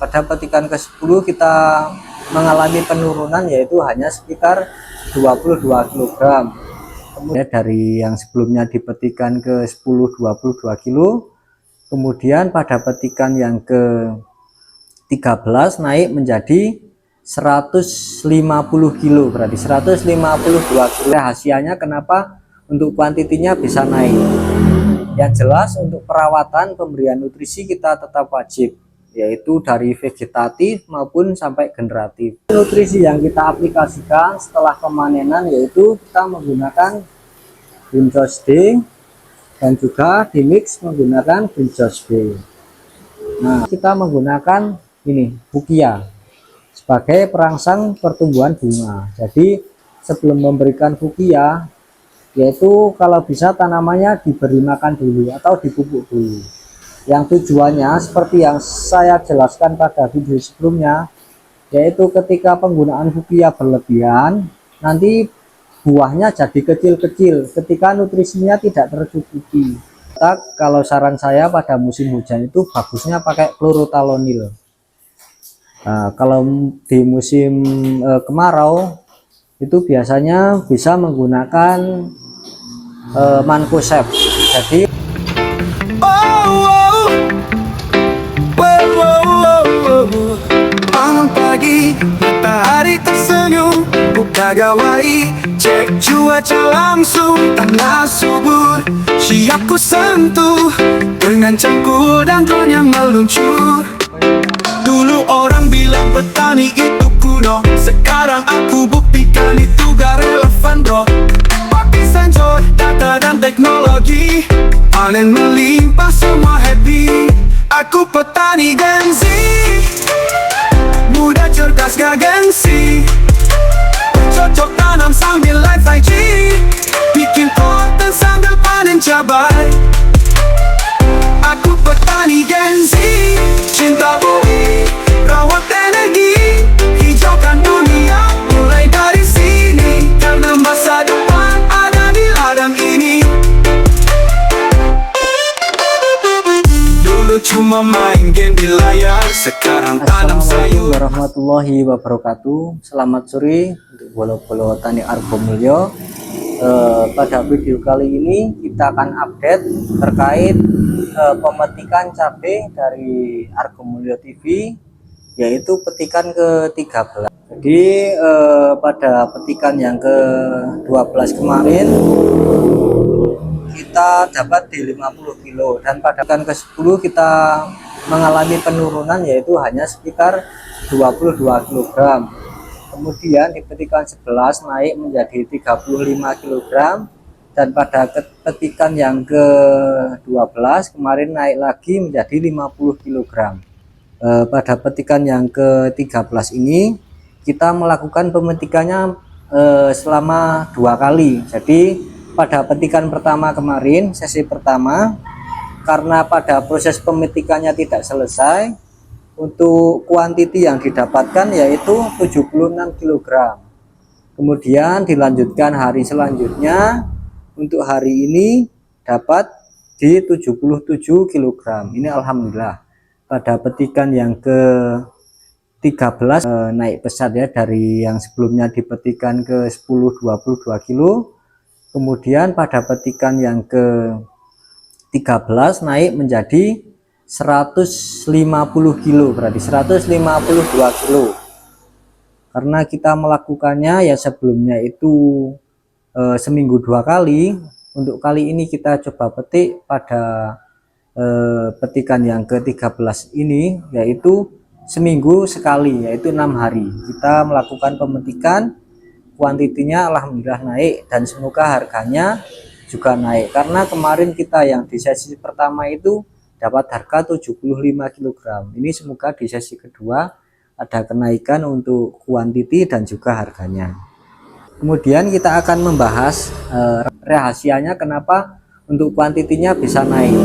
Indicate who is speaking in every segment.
Speaker 1: pada petikan ke-10 kita mengalami penurunan, yaitu hanya sekitar 22 kg. Kemudian dari yang sebelumnya di petikan ke-10 22 kg, kemudian pada petikan yang ke-13 naik menjadi 150 kg, berarti 152 kg. Rahasianya kenapa untuk kuantitinya bisa naik? Yang jelas untuk perawatan pemberian nutrisi kita tetap wajib, yaitu dari vegetatif maupun sampai generatif. Nutrisi yang kita aplikasikan setelah pemanenan yaitu kita menggunakan Bincos D dan juga dimix menggunakan Bincos B. Nah, kita menggunakan ini Fukia sebagai perangsang pertumbuhan bunga. Jadi sebelum memberikan Fukia, yaitu kalau bisa tanamannya diberi makan dulu atau dipupuk dulu. Yang tujuannya seperti yang saya jelaskan pada video sebelumnya, yaitu ketika penggunaan Fukia berlebihan, nanti buahnya jadi kecil-kecil ketika nutrisinya tidak tercukupi. Kalau saran saya pada musim hujan itu bagusnya pakai klorotalonil. Nah, kalau di musim kemarau itu biasanya bisa menggunakan Mancozeb. Jadi
Speaker 2: malam pagi matahari tersenyum, buka gawai cek cuaca langsung, tanah subur siap ku sentuh dengan cangkul dan drone yang meluncur. Dulu orang bilang petani itu kuno, sekarang aku buktikan itu gak relevan bro. Pakai sensor, data dan teknologi, panen melimpah semua happy. Aku petani Gen Z, muda cerdas gak gengsi, cocok tanam sambil live IG, bikin konten sambil panen cabai. Aku petani Gen Z, cinta bumi, rawat energi, hijaukan dunia mulai dari sini, karena masa depan ada di ladang ini. Dulu cuma main game di layar, sekarang tanam
Speaker 1: Assalamualaikum
Speaker 2: sayur.
Speaker 1: warahmatullahi wabarakatuh. Selamat sore untuk bolo-bolo tani Argomulyo. Pada video kali ini kita akan update terkait pemetikan cabai dari Argomulyo TV, yaitu petikan ke-13. Jadi pada petikan yang ke-12 kemarin kita dapat di 50 kilo, dan pada petikan ke-10 kita mengalami penurunan, yaitu hanya sekitar 22 kg. Kemudian di petikan 11 naik menjadi 35 kg, dan pada petikan yang ke-12 kemarin naik lagi menjadi 50 kg. Pada petikan yang ke-13 ini kita melakukan pemetikannya selama 2 kali. Jadi pada petikan pertama kemarin, sesi pertama, karena pada proses pemetikannya tidak selesai, untuk kuantiti yang didapatkan yaitu 76 kg. Kemudian dilanjutkan hari selanjutnya, untuk hari ini dapat di 77 kg. Ini alhamdulillah. Pada petikan yang ke-13 naik pesat ya, dari yang sebelumnya di petikan ke-10 22 kg. Kemudian pada petikan yang ke-13 naik menjadi 150 kilo, berarti 152 kilo. Karena kita melakukannya ya sebelumnya itu seminggu 2 kali, untuk kali ini kita coba petik pada petikan yang ke-13 ini, yaitu seminggu sekali, yaitu 6 hari kita melakukan pemetikan. Kuantitinya alhamdulillah naik, dan semoga harganya juga naik, karena kemarin kita yang di sesi pertama itu dapat harga 75 kg. Ini semoga di sesi kedua ada kenaikan untuk kuantiti dan juga harganya. Kemudian kita akan membahas rahasianya kenapa untuk kuantitinya bisa naik.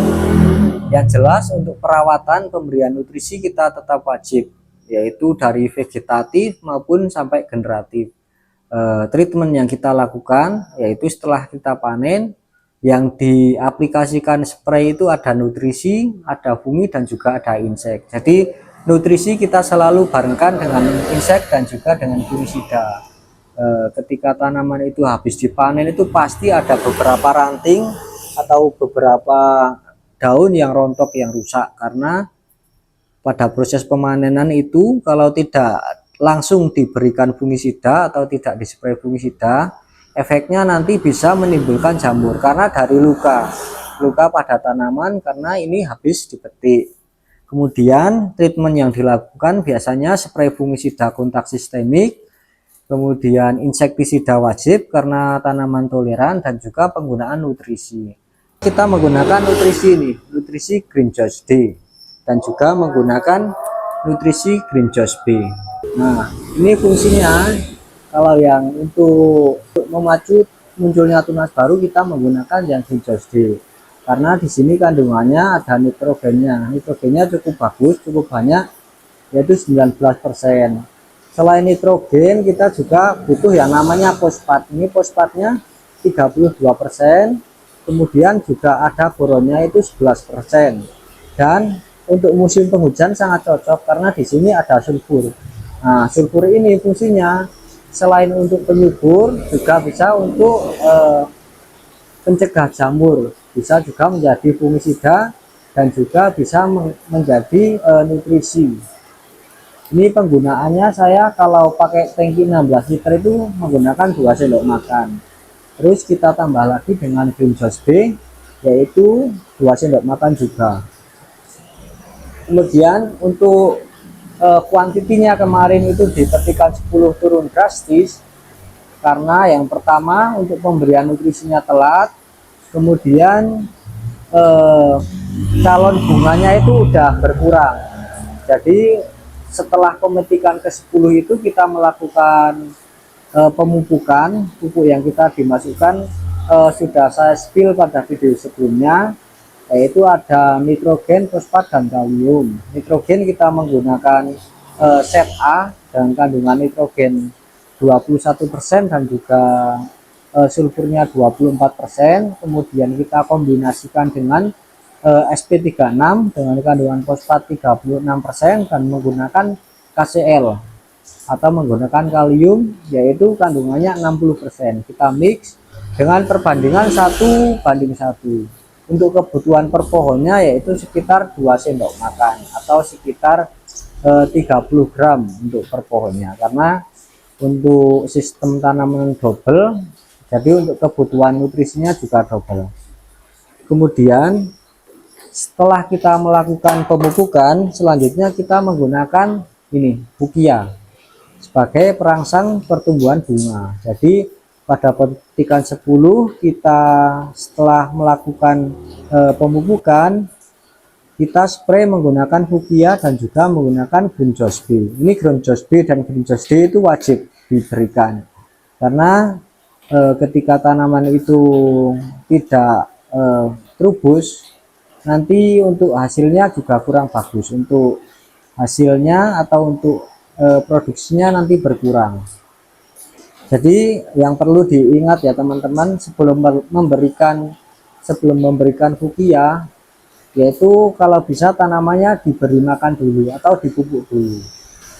Speaker 1: Yang jelas untuk perawatan pemberian nutrisi kita tetap wajib, yaitu dari vegetatif maupun sampai generatif. Treatment yang kita lakukan yaitu setelah kita panen, yang diaplikasikan spray itu ada nutrisi, ada fungi, dan juga ada insek. Jadi nutrisi kita selalu barengkan dengan insek dan juga dengan fungisida. Ketika tanaman itu habis dipanen itu pasti ada beberapa ranting atau beberapa daun yang rontok yang rusak, karena pada proses pemanenan itu kalau tidak langsung diberikan fungisida atau tidak dispray fungisida, efeknya nanti bisa menimbulkan jamur karena dari luka pada tanaman karena ini habis dipetik. Kemudian treatment yang dilakukan biasanya spray fungisida kontak sistemik, kemudian insektisida wajib karena tanaman toleran, dan juga penggunaan nutrisi. Kita menggunakan nutrisi ini, nutrisi Green Joss D, dan juga menggunakan nutrisi Green Joss B. Nah, ini fungsinya kalau yang untuk memacu munculnya tunas baru kita menggunakan yang Green Joss D. Karena di sini kandungannya ada nitrogennya. Nitrogennya cukup bagus, cukup banyak, yaitu 19%. Selain nitrogen, kita juga butuh yang namanya fosfat. Ini fosfatnya 32%. Kemudian juga ada boronnya itu 11%. Dan untuk musim penghujan sangat cocok karena di sini ada sulfur. Nah, sulfur ini fungsinya selain untuk penyubur juga bisa untuk pencegah jamur, bisa juga menjadi fungisida, dan juga bisa menjadi nutrisi. Ini penggunaannya saya kalau pakai tangki 16 liter itu menggunakan 2 sendok makan. Terus kita tambah lagi dengan Green Joss B, yaitu 2 sendok makan juga. Kemudian untuk kuantitinya kemarin itu dipetikan 10 turun drastis, karena yang pertama untuk pemberian nutrisinya telat, kemudian calon bunganya itu udah berkurang. Jadi setelah pemetikan ke-10 itu kita melakukan pemupukan. Pupuk yang kita dimasukkan sudah saya spill pada video sebelumnya, yaitu ada nitrogen, fosfat, dan kalium. Nitrogen kita menggunakan set A dengan kandungan nitrogen 21% dan juga sulfurnya 24%. Kemudian kita kombinasikan dengan SP36 dengan kandungan fosfat 36% dan menggunakan KCl atau menggunakan kalium, yaitu kandungannya 60%. Kita mix dengan perbandingan 1:1. Untuk kebutuhan per pohonnya yaitu sekitar 2 sendok makan atau sekitar 30 gram untuk per pohonnya, karena untuk sistem tanaman double, jadi untuk kebutuhan nutrisinya juga double. Kemudian setelah kita melakukan pemupukan, selanjutnya kita menggunakan ini Bukia sebagai perangsang pertumbuhan bunga. Jadi pada petikan 10 kita setelah melakukan pemupukan, kita spray menggunakan Bukia dan juga menggunakan Green Joss B. Ini Green Joss B dan Green Joss D itu wajib diberikan, karena ketika tanaman itu tidak trubus, nanti untuk hasilnya juga kurang bagus. Untuk hasilnya atau untuk produksinya nanti berkurang. Jadi yang perlu diingat ya teman-teman, sebelum memberikan Bukia, yaitu kalau bisa tanamannya diberi makan dulu atau dipupuk dulu.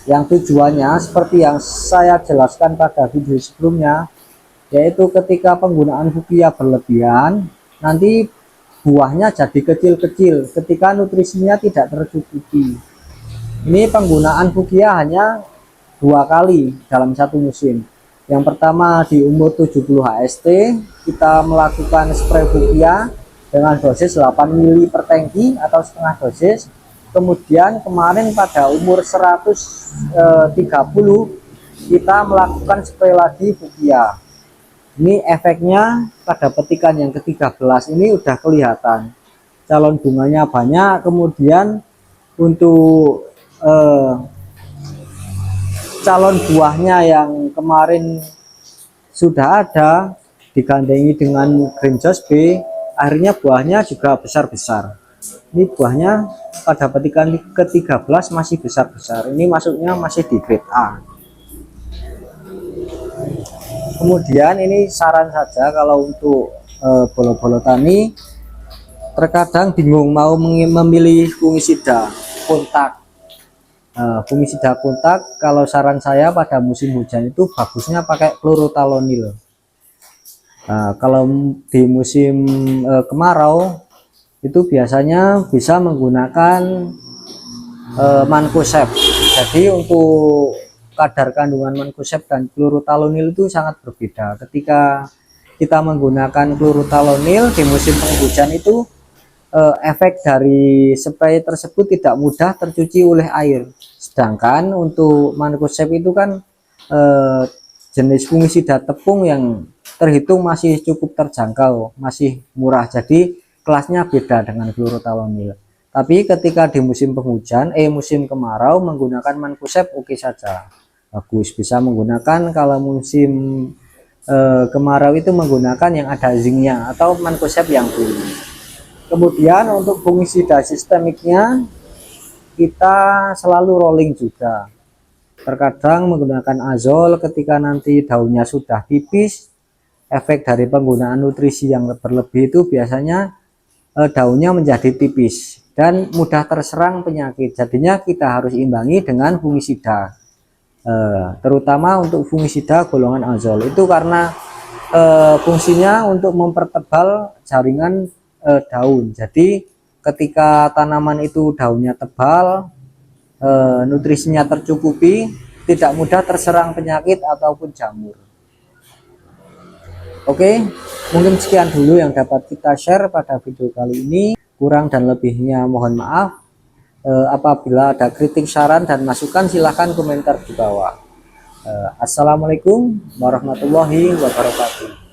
Speaker 1: Yang tujuannya seperti yang saya jelaskan pada video sebelumnya, yaitu ketika penggunaan Bukia berlebihan, nanti buahnya jadi kecil-kecil ketika nutrisinya tidak tercukupi. Ini penggunaan Bukia hanya 2 kali dalam satu musim. Yang pertama di umur 70 HST kita melakukan spray Bukia dengan dosis 8 ml per tangki atau setengah dosis. Kemudian kemarin pada umur 130 kita melakukan spray lagi Bukia. Ini efeknya pada petikan yang ke-13 ini udah kelihatan, calon bunganya banyak. Kemudian untuk calon buahnya yang kemarin sudah ada digandengi dengan Green Joss B, akhirnya buahnya juga besar-besar. Ini buahnya pada petikan ke-13 masih besar-besar. Ini masuknya masih di grade A. Kemudian ini saran saja, kalau untuk bolo-bolo tani terkadang bingung mau memilih fungisida kontak. Fungisida kontak kalau saran saya pada musim hujan itu bagusnya pakai chlorothalonil. Kalau di musim kemarau itu biasanya bisa menggunakan mancozeb. Jadi untuk kadar kandungan mancozeb dan chlorothalonil itu sangat berbeda. Ketika kita menggunakan chlorothalonil di musim penghujan itu efek dari spray tersebut tidak mudah tercuci oleh air. Sedangkan untuk mancozeb itu kan jenis fungisida tepung yang terhitung masih cukup terjangkau, masih murah. Jadi kelasnya beda dengan chlorothalonil. Tapi ketika di musim penghujan, musim kemarau menggunakan mancozeb oke saja, bagus. Bisa menggunakan kalau musim kemarau itu menggunakan yang ada zincnya atau mancozeb yang full. Kemudian untuk fungisida sistemiknya kita selalu rolling juga. Terkadang menggunakan azol ketika nanti daunnya sudah tipis, efek dari penggunaan nutrisi yang berlebih itu biasanya daunnya menjadi tipis dan mudah terserang penyakit. Jadinya kita harus imbangi dengan fungisida, terutama untuk fungisida golongan azol itu karena fungsinya untuk mempertebal jaringan daun. Jadi ketika tanaman itu daunnya tebal, nutrisinya tercukupi, tidak mudah terserang penyakit ataupun jamur. Oke, mungkin sekian dulu yang dapat kita share pada video kali ini. Kurang dan lebihnya mohon maaf. Apabila ada kritik, saran, dan masukan silahkan komentar di bawah. Assalamualaikum warahmatullahi wabarakatuh.